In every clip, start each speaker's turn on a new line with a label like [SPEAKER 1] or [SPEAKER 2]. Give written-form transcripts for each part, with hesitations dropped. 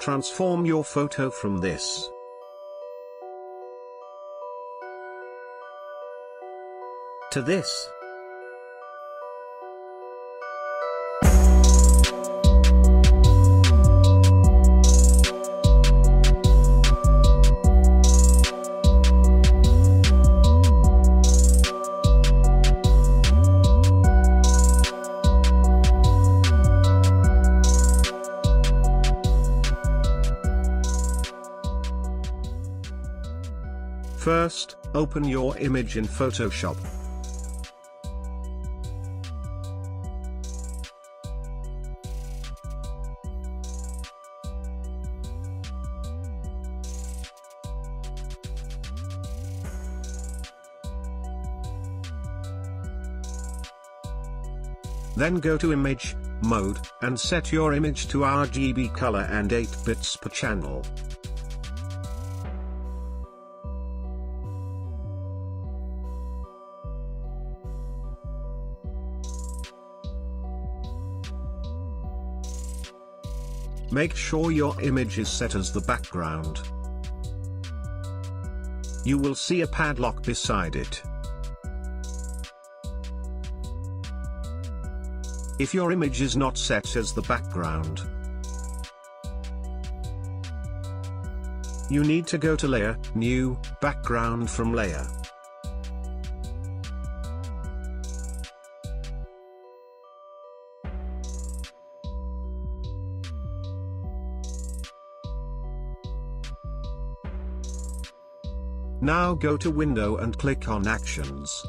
[SPEAKER 1] transform your photo from this to this. First, open your image in Photoshop. Then go to Image Mode, and set your image to RGB color and 8 bits per channel. Make sure your image is set as the background. You will see a padlock beside it. If your image is not set as the background, you need to go to Layer, New, Background from Layer. Now go to Window and click on Actions.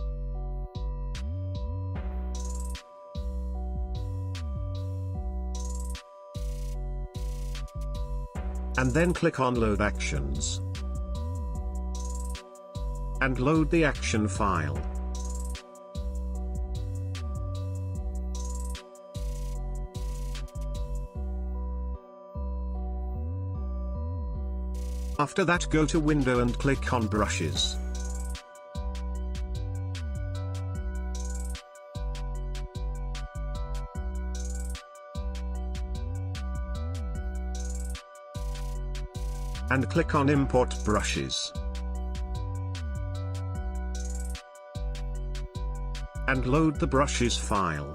[SPEAKER 1] And then click on Load Actions. And load the action file. After that, go to Window and click on Brushes. And click on Import Brushes. And load the Brushes file.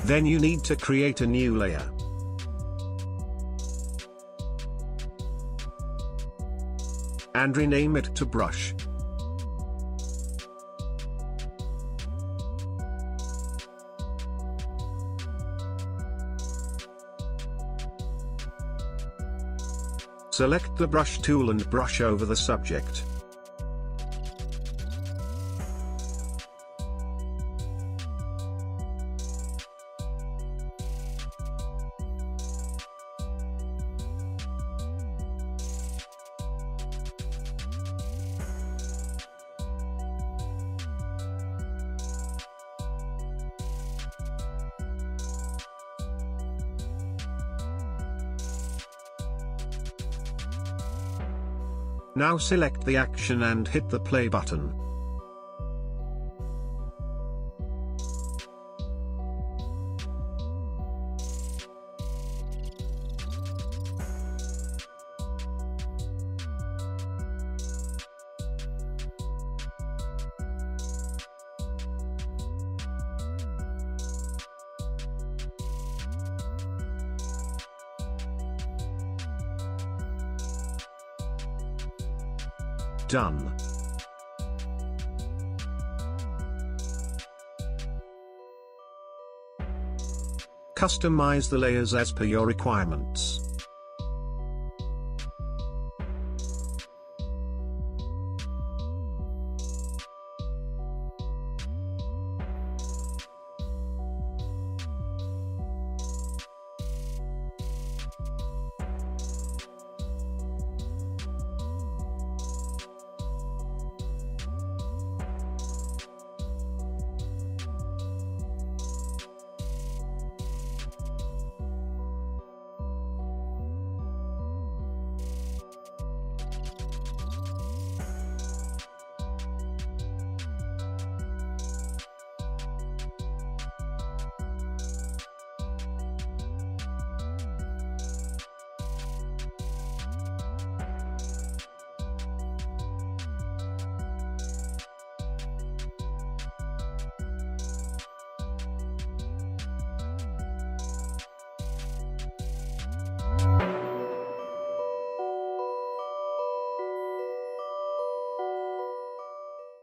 [SPEAKER 1] Then you need to create a new layer. And rename it to Brush. Select the brush tool and brush over the subject. Now select the action and hit the play button. Done. Customize the layers as per your requirements.